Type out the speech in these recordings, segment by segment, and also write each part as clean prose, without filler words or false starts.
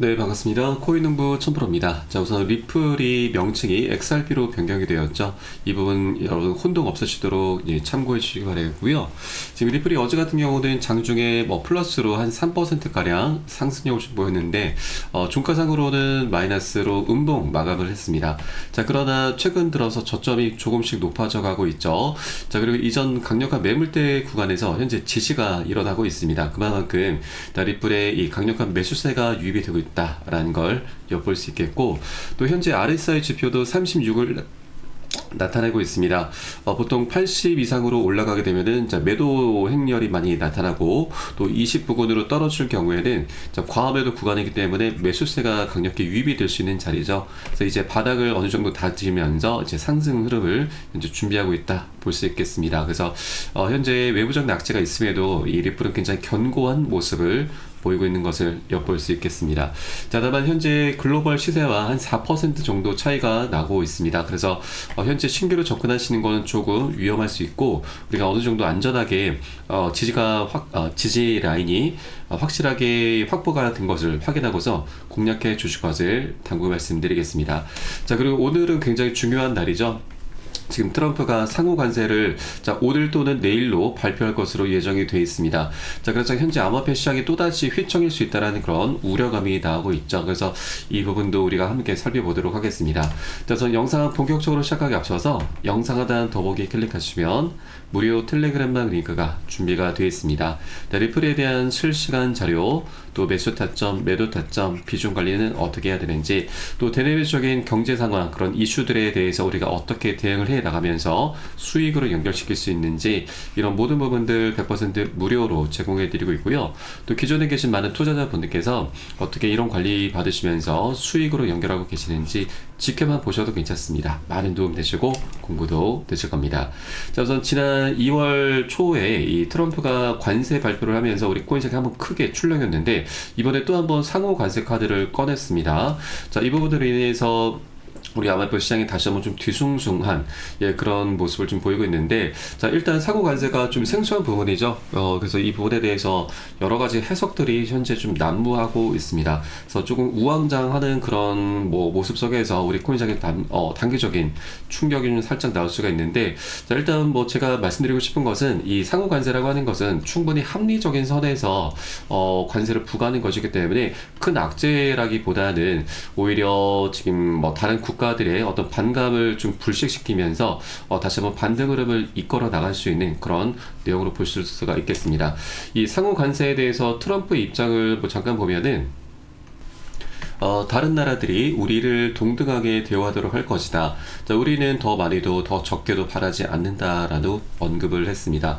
네, 반갑습니다. 코인농부 천프로입니다. 자, 우선 리플이 명칭이 XRP로 변경이 되었죠. 이 부분 여러분 혼동 없으시도록 참고해 주시기 바라고요. 지금 리플이 어제 같은 경우는 장중에 플러스로 한 3%가량 상승력을 좀 보였는데, 종가상으로는 마이너스로 음봉 마감을 했습니다. 자, 그러나 최근 들어서 저점이 조금씩 높아져 가고 있죠. 자, 그리고 이전 강력한 매물대 구간에서 현재 지지가 일어나고 있습니다. 그만큼 리플의 이 강력한 매수세가 유입이 되고 있다라는 걸 엿볼 수 있겠고, 또 현재 RSI 지표도 36을 나타내고 있습니다. 보통 80 이상으로 올라가게 되면은 매도 행렬이 많이 나타나고, 또 20 부근으로 떨어질 경우에는 과매도 구간이기 때문에 매수세가 강력히 유입이 될 수 있는 자리죠. 그래서 이제 바닥을 어느 정도 다지면서 이제 상승 흐름을 현재 준비하고 있다 볼 수 있겠습니다. 그래서 현재 외부적 낙재가 있음에도 이 리플은 굉장히 견고한 모습을 보이고 있는 것을 엿볼 수 있겠습니다. 자, 다만 현재 글로벌 시세와 한 4% 정도 차이가 나고 있습니다. 그래서 현재 신규로 접근하시는 거는 조금 위험할 수 있고, 우리가 어느 정도 안전하게 지지 라인이 확실하게 확보가 된 것을 확인하고서 공략해 주실 것을 당부 말씀드리겠습니다. 자, 그리고 오늘은 굉장히 중요한 날이죠. 지금 트럼프가 상호 관세를 오늘 또는 내일로 발표할 것으로 예정이 되어 있습니다. 자, 그래서 현재 암호화폐 시장이 또다시 휘청일 수 있다는 그런 우려감이 나오고 있죠. 그래서 이 부분도 우리가 함께 살펴보도록 하겠습니다. 그래서 영상 본격적으로 시작하기 앞서서 영상 하단 더보기 클릭하시면 무료 텔레그램방 링크가 준비가 되어 있습니다. 리플에 대한 실시간 자료, 또 매수 타점, 매도 타점, 비중 관리는 어떻게 해야 되는지, 또 대내외적인 경제 상황, 그런 이슈들에 대해서 우리가 어떻게 대응을 해 나가면서 수익으로 연결시킬 수 있는지, 이런 모든 부분들 100% 무료로 제공해 드리고 있고요. 또 기존에 계신 많은 투자자분들께서 어떻게 이런 관리 받으시면서 수익으로 연결하고 계시는지 지켜만 보셔도 괜찮습니다. 많은 도움 되시고 공부도 되실 겁니다. 자, 우선 지난 2월 초에 이 트럼프가 관세 발표를 하면서 우리 코인시장이 한번 크게 출렁였는데, 이번에 또 한번 상호 관세 카드를 꺼냈습니다. 자, 이 부분으로 인해서 우리 암호화폐 시장이 다시 한번 좀 뒤숭숭한 그런 모습을 좀 보이고 있는데, 자, 일단 상호 관세가 좀 생소한 부분이죠. 그래서 이 부분에 대해서 여러 가지 해석들이 현재 좀 난무하고 있습니다. 그래서 조금 우왕좌왕하는 그런 모습 속에서 우리 코인시장에 단기적인 충격이 좀 살짝 나올 수가 있는데, 자, 일단 제가 말씀드리고 싶은 것은 이 상호 관세라고 하는 것은 충분히 합리적인 선에서 관세를 부과하는 것이기 때문에 큰 악재라기보다는 오히려 지금 다른 국가들의 어떤 반감을 좀 불식시키면서 다시 한번 반등 흐름을 이끌어 나갈 수 있는 그런 내용으로 볼 수가 있겠습니다. 이 상호 관세에 대해서 트럼프의 입장을 잠깐 보면은, 다른 나라들이 우리를 동등하게 대우하도록 할 것이다. 자, 우리는 더 많이도 더 적게도 바라지 않는다라고 언급을 했습니다.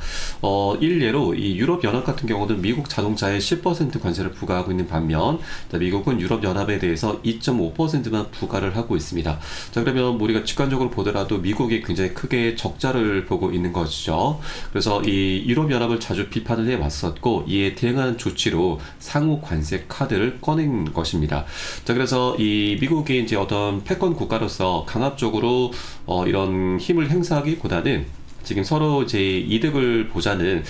일례로 이 유럽연합 같은 경우는 미국 자동차에 10% 관세를 부과하고 있는 반면, 미국은 유럽연합에 대해서 2.5%만 부과를 하고 있습니다. 자, 그러면 우리가 직관적으로 보더라도 미국이 굉장히 크게 적자를 보고 있는 것이죠. 그래서 이 유럽연합을 자주 비판을 해왔었고, 이에 대응하는 조치로 상호 관세 카드를 꺼낸 것입니다. 자, 그래서 이 미국이 이제 어떤 패권 국가로서 강압적으로 이런 힘을 행사하기보다는 지금 서로 이제 이득을 보자는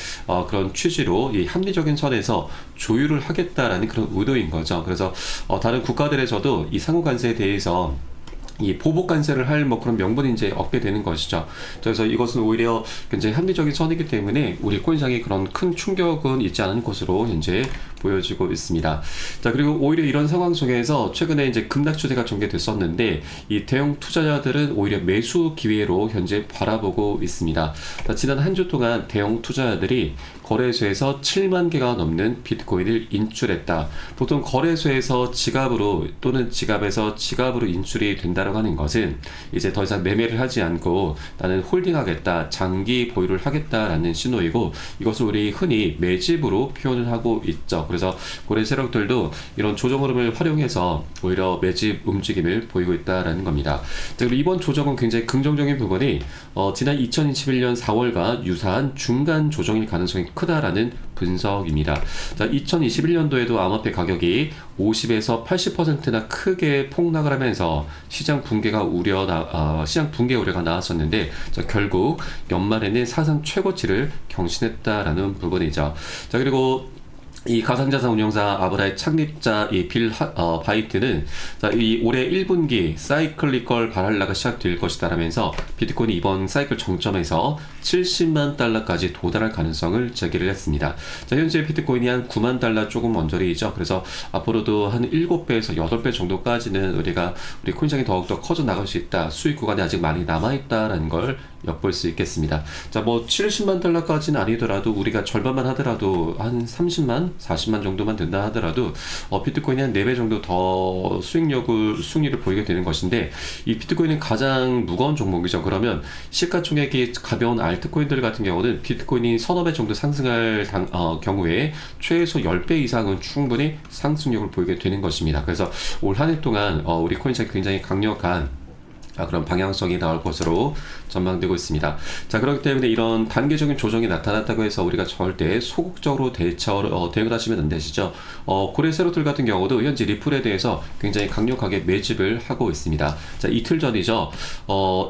그런 취지로 이 합리적인 선에서 조율을 하겠다라는 그런 의도인 거죠. 그래서 다른 국가들에서도 이 상호 관세에 대해서 이 보복 관세를 할 그런 명분이 이제 얻게 되는 것이죠. 그래서 이것은 오히려 굉장히 합리적인 선이기 때문에 우리 코인시장에 그런 큰 충격은 있지 않은 것으로 현재 보여지고 있습니다. 자, 그리고 오히려 이런 상황 속에서 최근에 이제 급락 추세가 전개됐었는데, 이 대형 투자자들은 오히려 매수 기회로 현재 바라보고 있습니다. 자, 지난 한 주 동안 대형 투자자들이 거래소에서 7만 개가 넘는 비트코인을 인출했다. 보통 거래소에서 지갑으로 또는 지갑에서 지갑으로 인출이 된다고 하는 것은 이제 더 이상 매매를 하지 않고 나는 홀딩하겠다, 장기 보유를 하겠다라는 신호이고, 이것을 우리 흔히 매집으로 표현을 하고 있죠. 그래서 고래 세력들도 이런 조정 흐름을 활용해서 오히려 매집 움직임을 보이고 있다라는 겁니다. 자, 그리고 이번 조정은 굉장히 긍정적인 부분이 지난 2021년 4월과 유사한 중간 조정일 가능성이 크다라는 분석입니다. 자, 2021년도에도 암호화폐 가격이 50에서 80%나 크게 폭락을 하면서 시장 붕괴 우려가 나왔었는데, 자, 결국 연말에는 사상 최고치를 경신했다라는 부분이죠. 자, 그리고 이 가상자산 운용사 아브라의 창립자 이 빌 바이트는 이 올해 1분기 사이클리컬 발할라가 시작될 것이다라면서 비트코인이 이번 사이클 정점에서 70만 달러까지 도달할 가능성을 제기를 했습니다. 자, 현재 비트코인이 한 9만 달러 조금 언저리이죠. 그래서 앞으로도 한 7배에서 8배 정도까지는 우리 코인장이 더욱더 커져 나갈 수 있다. 수익 구간이 아직 많이 남아있다라는 걸 엿볼 수 있겠습니다. 자, 뭐 70만 달러까지는 아니더라도 우리가 절반만 하더라도 한 30만, 40만 정도만 된다 하더라도 비트코인이 한 4배 정도 더 수익률을 보이게 되는 것인데, 이 비트코인은 가장 무거운 종목이죠. 그러면 시가총액이 가벼운 알트코인들 같은 경우는 비트코인이 서너 배 정도 상승할 경우에 최소 10배 이상은 충분히 상승력을 보이게 되는 것입니다. 그래서 올 한 해 동안 우리 코인장이 굉장히 강력한 그런 방향성이 나올 것으로 전망되고 있습니다. 자, 그렇기 때문에 이런 단계적인 조정이 나타났다고 해서 우리가 절대 소극적으로 대응을 하시면 안 되시죠. 고래세력들 같은 경우도 현재 리플에 대해서 굉장히 강력하게 매집을 하고 있습니다. 자, 이틀 전이죠.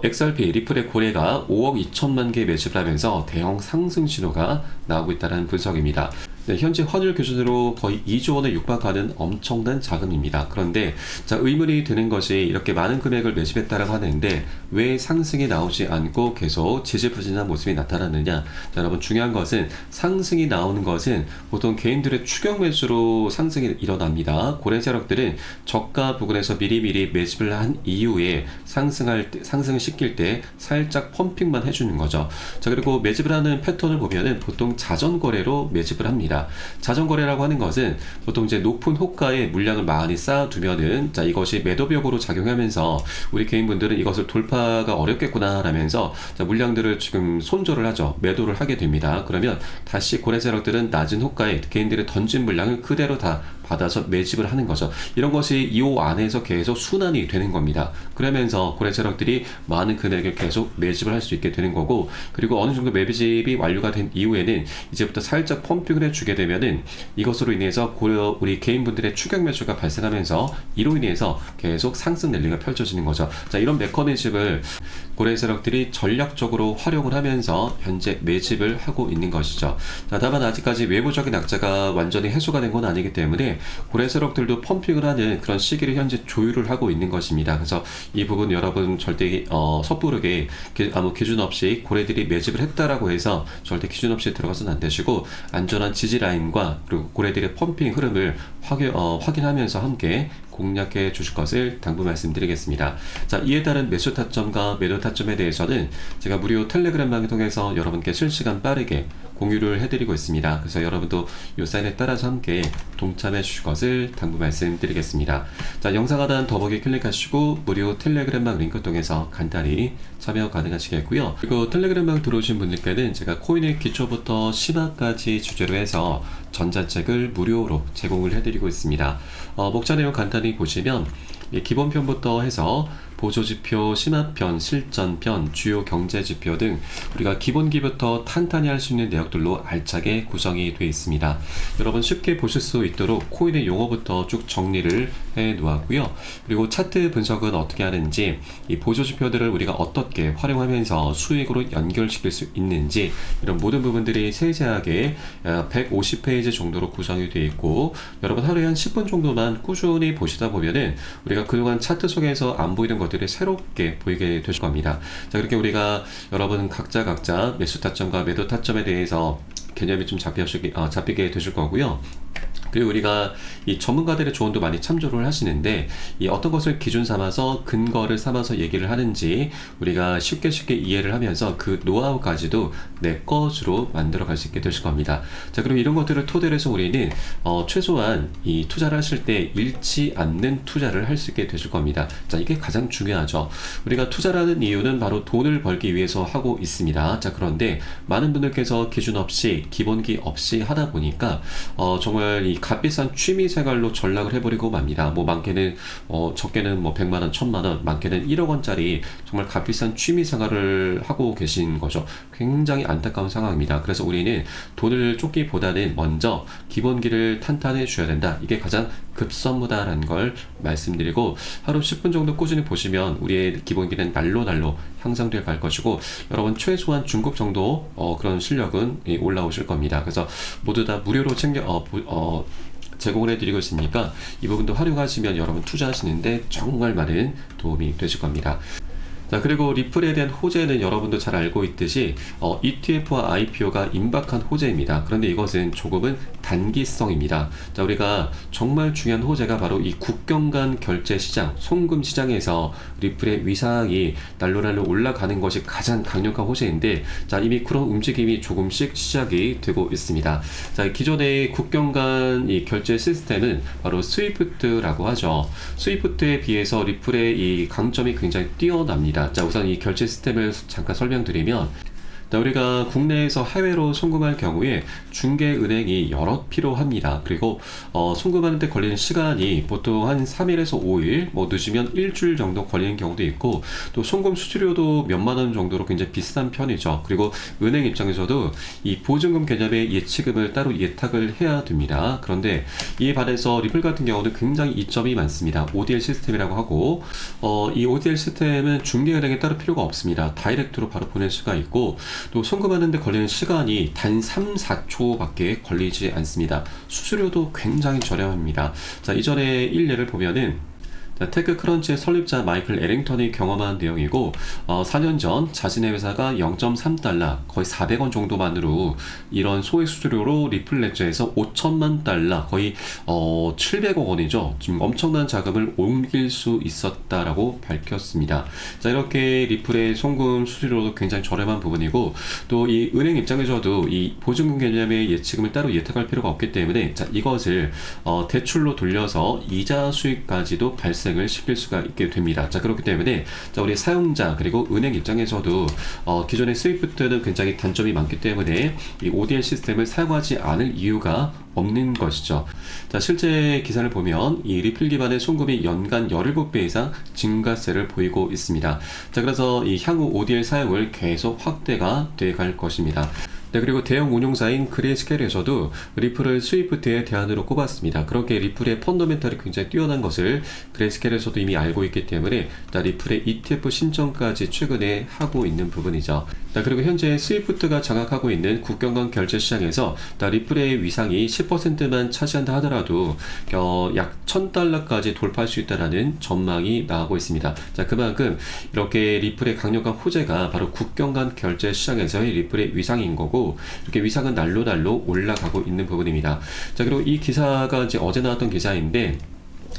XRP 리플의 고래가 5억 2천만 개 매집을 하면서 대형 상승 신호가 나오고 있다는 분석입니다. 네, 현재 환율 기준으로 거의 2조 원에 육박하는 엄청난 자금입니다. 그런데 자, 의문이 드는 것이 이렇게 많은 금액을 매집했다라고 하는데 왜 상승이 나오지 않고 계속 지지부진한 모습이 나타났느냐. 자, 여러분, 중요한 것은 상승이 나오는 것은 보통 개인들의 추격 매수로 상승이 일어납니다. 고래 세력들은 저가 부근에서 미리미리 매집을 한 이후에 상승을 시킬 때 살짝 펌핑만 해주는 거죠. 자, 그리고 매집을 하는 패턴을 보면은 보통 자전거래로 매집을 합니다. 자전거래라고 하는 것은 보통 이제 높은 호가에 물량을 많이 쌓아두면은, 자, 이것이 매도벽으로 작용하면서 우리 개인분들은 이것을 돌파가 어렵겠구나 라면서 자, 물량들을 지금 손절을 하죠. 매도를 하게 됩니다. 그러면 다시 고래 세력들은 낮은 호가에 개인들이 던진 물량을 그대로 다 받아서 매집을 하는 거죠. 이런 것이 이 안에서 계속 순환이 되는 겁니다. 그러면서 고래 세력들이 많은 금액을 계속 매집을 할 수 있게 되는 거고, 그리고 어느 정도 매집이 완료가 된 이후에는 이제부터 살짝 펌핑을 해주게 되면은 이것으로 인해서 우리 개인분들의 추격 매수가 발생하면서 이로 인해서 계속 상승 랠리가 펼쳐지는 거죠. 자, 이런 메커니즘을 고래 세력들이 전략적으로 활용을 하면서 현재 매집을 하고 있는 것이죠. 자, 다만 아직까지 외부적인 악재가 완전히 해소가 된 건 아니기 때문에 고래 세력들도 펌핑을 하는 그런 시기를 현재 조율을 하고 있는 것입니다. 그래서 이 부분 여러분 절대 섣부르게 아무 기준 없이 고래들이 매집을 했다라고 해서 절대 기준 없이 들어가서는 안 되시고, 안전한 지지 라인과 그리고 고래들의 펌핑 흐름을 확인하면서 함께 공략해 주실 것을 당부 말씀드리겠습니다. 자, 이에 따른 매수 타점과 매도 타점에 대해서는 제가 무료 텔레그램방을 통해서 여러분께 실시간 빠르게 공유를 해드리고 있습니다. 그래서 여러분도 이 사인에 따라서 함께 동참해 주실 것을 당부 말씀드리겠습니다. 자, 영상 하단 더보기 클릭하시고 무료 텔레그램방 링크 통해서 간단히 참여 가능하시겠고요. 그리고 텔레그램방 들어오신 분들께는 제가 코인의 기초부터 심화까지 주제로 해서 전자책을 무료로 제공을 해드리고 있습니다. 목차 내용 간단히 보시면 기본편부터 해서 보조지표, 심화편, 실전편, 주요 경제지표 등 우리가 기본기부터 탄탄히 할 수 있는 내역들로 알차게 구성이 되어 있습니다. 여러분 쉽게 보실 수 있도록 코인의 용어부터 쭉 정리를 해 놓았고요. 그리고 차트 분석은 어떻게 하는지, 이 보조지표들을 우리가 어떻게 활용하면서 수익으로 연결시킬 수 있는지, 이런 모든 부분들이 세세하게 150페이지 정도로 구성이 되어 있고, 여러분 하루에 한 10분 정도만 꾸준히 보시다 보면은 우리가 그동안 차트 속에서 안 보이는 것들이 새롭게 보이게 되실 겁니다. 자, 그렇게 우리가 여러분 각자 매수 타점과 매도 타점에 대해서 개념이 좀 잡히게 되실 거고요. 그리고 우리가 이 전문가들의 조언도 많이 참조를 하시는데, 이 어떤 것을 기준 삼아서 근거를 삼아서 얘기를 하는지 우리가 쉽게 이해를 하면서 그 노하우까지도 내 것으로 만들어 갈 수 있게 되실 겁니다. 자, 그럼 이런 것들을 토대로 해서 우리는 최소한 이 투자를 하실 때 잃지 않는 투자를 할 수 있게 되실 겁니다. 자, 이게 가장 중요하죠. 우리가 투자라는 이유는 바로 돈을 벌기 위해서 하고 있습니다. 자, 그런데 많은 분들께서 기준 없이 기본기 없이 하다 보니까 정말 이 값비싼 취미 생활로 전락을 해버리고 맙니다. 뭐 많게는 적게는 뭐 100만원, 1000만원, 많게는 1억원짜리 정말 값비싼 취미 생활을 하고 계신 거죠. 굉장히 안타까운 상황입니다. 그래서 우리는 돈을 쫓기보다는 먼저 기본기를 탄탄해 줘야 된다. 이게 가장 급선무다라는 걸 말씀드리고, 하루 10분 정도 꾸준히 보시면 우리의 기본기는 날로 향상되어 갈 것이고, 여러분 최소한 중급 정도 그런 실력은 올라오실 겁니다. 그래서 모두 다 무료로 제공을 해드리고 있으니까 이 부분도 활용하시면 여러분 투자하시는데 정말 많은 도움이 되실 겁니다. 자, 그리고 리플에 대한 호재는 여러분도 잘 알고 있듯이 ETF와 IPO가 임박한 호재입니다. 그런데 이것은 조금은 단기성입니다. 자, 우리가 정말 중요한 호재가 바로 이 국경 간 결제 시장, 송금 시장에서 리플의 위상이 날로날로 올라가는 것이 가장 강력한 호재인데, 자, 이미 그런 움직임이 조금씩 시작이 되고 있습니다. 자, 기존의 국경 간 이 결제 시스템은 바로 스위프트라고 하죠. 스위프트에 비해서 리플의 이 강점이 굉장히 뛰어납니다. 자, 우선 이 결제 시스템을 잠깐 설명드리면, 우리가 국내에서 해외로 송금할 경우에 중개은행이 여러 필요합니다. 그리고 송금하는 데 걸리는 시간이 보통 한 3일에서 5일, 늦으면 일주일 정도 걸리는 경우도 있고, 또 송금 수수료도 몇만 원 정도로 굉장히 비싼 편이죠. 그리고 은행 입장에서도 이 보증금 개념의 예치금을 따로 예탁을 해야 됩니다. 그런데 이에 반해서 리플 같은 경우는 굉장히 이점이 많습니다. ODL 시스템이라고 하고, 이 ODL 시스템은 중개은행에 따로 필요가 없습니다. 다이렉트로 바로 보낼 수가 있고, 또 송금하는 데 걸리는 시간이 단 3, 4초밖에 걸리지 않습니다. 수수료도 굉장히 저렴합니다. 자, 이전에 일례를 보면은 테크크런치의 설립자 마이클 에링턴이 경험한 내용이고, 4년 전 자신의 회사가 0.3달러, 거의 400원 정도만으로 이런 소액 수수료로 리플 레저에서 5천만 달러, 거의 700억 원이죠. 지금 엄청난 자금을 옮길 수 있었다라고 밝혔습니다. 자, 이렇게 리플의 송금 수수료도 굉장히 저렴한 부분이고, 또 이 은행 입장에서도 이 보증금 개념의 예치금을 따로 예탁할 필요가 없기 때문에, 자, 이것을 대출로 돌려서 이자 수익까지도 발생 을 시킬 수가 있게 됩니다. 자, 그렇기 때문에 자, 우리 사용자 그리고 은행 입장에서도 기존의 스위프트는 굉장히 단점이 많기 때문에 이 ODL 시스템을 사용하지 않을 이유가 없는 것이죠. 자, 실제 기사를 보면 이 리플 기반의 송금이 연간 17배 이상 증가세를 보이고 있습니다. 자, 그래서 이 향후 ODL 사용을 계속 확대가 돼 갈 것입니다. 네, 그리고 대형 운용사인 그레이스케일에서도 리플을 스위프트의 대안으로 꼽았습니다. 그렇게 리플의 펀더멘탈이 굉장히 뛰어난 것을 그레이스케일에서도 이미 알고 있기 때문에 리플의 ETF 신청까지 최근에 하고 있는 부분이죠. 그리고 현재 스위프트가 장악하고 있는 국경 간 결제 시장에서 리플의 위상이 10%만 차지한다 하더라도 약 1000달러까지 돌파할 수 있다는 전망이 나오고 있습니다. 자, 그만큼 이렇게 리플의 강력한 호재가 바로 국경 간 결제 시장에서의 리플의 위상인 거고, 이렇게 위상은 날로 올라가고 있는 부분입니다. 자, 그리고 이 기사가 이제 어제 나왔던 기사인데,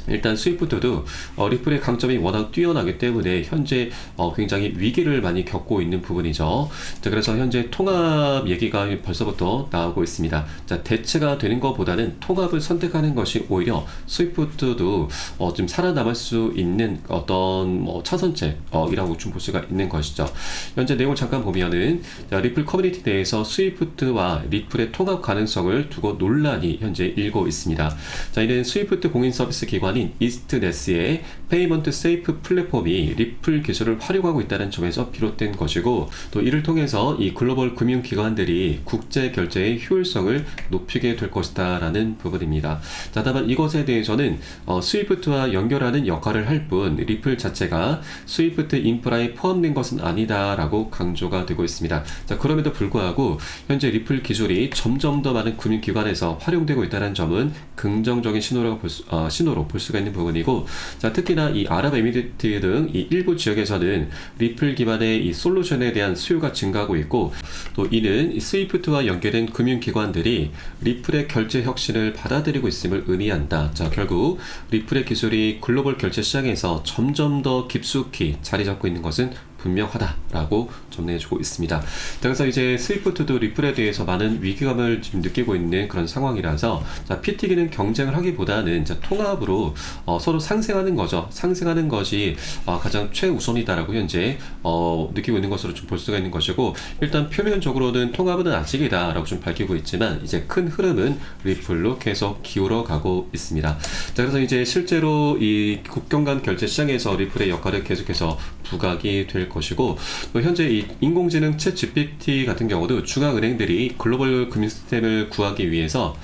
일단 스위프트도 리플의 강점이 워낙 뛰어나기 때문에 현재 굉장히 위기를 많이 겪고 있는 부분이죠. 자, 그래서 현재 통합 얘기가 벌써부터 나오고 있습니다. 자, 대체가 되는 것보다는 통합을 선택하는 것이 오히려 스위프트도 좀 살아남을 수 있는 어떤 차선책이라고 좀 볼 수가 있는 것이죠. 현재 내용을 잠깐 보면은, 자, 리플 커뮤니티 내에서 스위프트와 리플의 통합 가능성을 두고 논란이 현재 일고 있습니다. 자, 이는 스위프트 공인 서비스 기관인 이스트네스의 페이먼트 세이프 플랫폼이 리플 기술을 활용하고 있다는 점에서 비롯된 것이고, 또 이를 통해서 이 글로벌 금융기관들이 국제 결제의 효율성을 높이게 될 것이다 라는 부분입니다. 자, 다만 이것에 대해서는 스위프트와 연결하는 역할을 할 뿐 리플 자체가 스위프트 인프라에 포함된 것은 아니다 라고 강조가 되고 있습니다. 자, 그럼에도 불구하고 현재 리플 기술이 점점 더 많은 금융기관에서 활용되고 있다는 점은 긍정적인 신호로 볼 수가 있는 부분이고, 자, 특히나 이 아랍에미리트 등 이 일부 지역에서는 리플 기반의 이 솔루션에 대한 수요가 증가하고 있고, 또 이는 스위프트와 연계된 금융기관들이 리플의 결제 혁신을 받아들이고 있음을 의미한다. 자, 결국 리플의 기술이 글로벌 결제 시장에서 점점 더 깊숙이 자리 잡고 있는 것은 분명하다라고 전해주고 있습니다. 그래서 이제 스위프트도 리플에 대해서 많은 위기감을 지금 느끼고 있는 그런 상황이라서, 자, PT기는 경쟁을 하기보다는 통합으로 서로 상생하는 거죠. 상생하는 것이 가장 최우선이다라고 현재 느끼고 있는 것으로 좀 볼 수가 있는 것이고, 일단 표면적으로는 통합은 아직이다라고 좀 밝히고 있지만 이제 큰 흐름은 리플로 계속 기울어 가고 있습니다. 자, 그래서 이제 실제로 이 국경 간 결제 시장에서 리플의 역할을 계속해서 부각이 될 것이고, 또 현재 이 인공지능 챗 GPT 같은 경우도 중앙은행들이 글로벌 금융 시스템을 구하기 위해서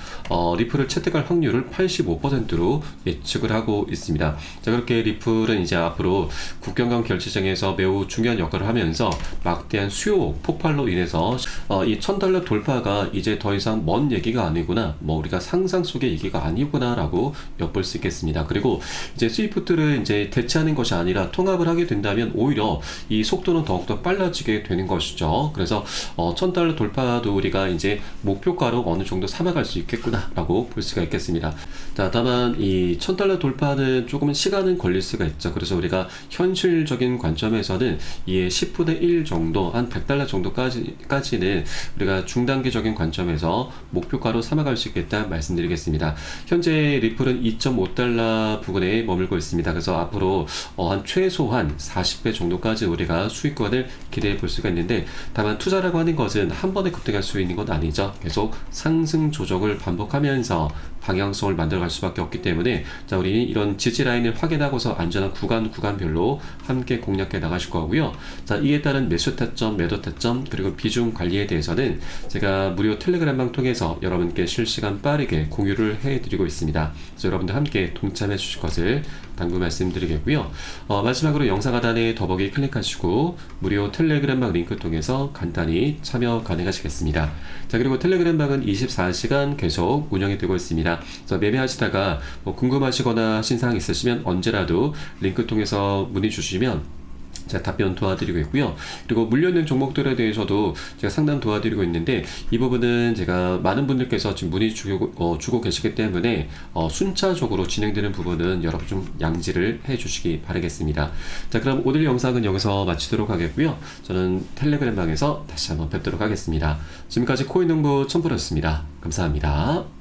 리플을 채택할 확률을 85%로 예측을 하고 있습니다. 자, 그렇게 리플은 이제 앞으로 국경 간 결제장에서 매우 중요한 역할을 하면서 막대한 수요 폭발로 인해서 이 $1,000 돌파가 이제 더 이상 먼 얘기가 아니구나, 뭐 우리가 상상 속의 얘기가 아니구나라고 엿볼 수 있겠습니다. 그리고 이제 스위프트를 이제 대체하는 것이 아니라 통합을 하게 된다면 오히려 이 속도는 더욱더 빨라지게 되는 것이죠. 그래서 $1,000 돌파도 우리가 이제 목표가로 어느 정도 삼아갈 수 있겠구나라고 볼 수가 있겠습니다. 자, 다만 이 $1,000 돌파는 조금은 시간은 걸릴 수가 있죠. 그래서 우리가 현실적인 관점에서는 이에 10분의 1 정도, 한 $100 정도까지는 우리가 중단기적인 관점에서 목표가로 삼아갈 수 있겠다 말씀드리겠습니다. 현재 리플은 $2.5 부근에 머물고 있습니다. 그래서 앞으로 한 최소한 40배 정도까지 우리가 수익권을 기대해 볼 수가 있는데, 다만 투자라고 하는 것은 한 번에 급등할 수 있는 건 아니죠. 계속 상승 조정을 반복하면서 방향성을 만들어갈 수밖에 없기 때문에, 자, 우리는 이런 지지 라인을 확인하고서 안전한 구간별로 함께 공략해 나가실 거고요. 자, 이에 따른 매수 타점, 매도 타점, 그리고 비중 관리에 대해서는 제가 무료 텔레그램방 통해서 여러분께 실시간 빠르게 공유를 해드리고 있습니다. 그래서 여러분들 함께 동참해 주실 것을 당부 말씀드리겠고요. 마지막으로 영상 하단에 더보기 클릭하시고 무료 텔레그램방 링크 통해서 간단히 참여 가능하시겠습니다. 자, 그리고 텔레그램방은 24시간 계속 운영이 되고 있습니다. 그래서 매매하시다가 뭐 궁금하시거나 하신 사항 있으시면 언제라도 링크 통해서 문의 주시면 제가 답변 도와드리고 있고요. 그리고 물려있는 종목들에 대해서도 제가 상담 도와드리고 있는데, 이 부분은 제가 많은 분들께서 지금 문의 주고 계시기 때문에 순차적으로 진행되는 부분은 여러분 좀 양지를 해주시기 바라겠습니다. 자, 그럼 오늘 영상은 여기서 마치도록 하겠고요. 저는 텔레그램방에서 다시 한번 뵙도록 하겠습니다. 지금까지 코인농부 첨프로였습니다. 감사합니다.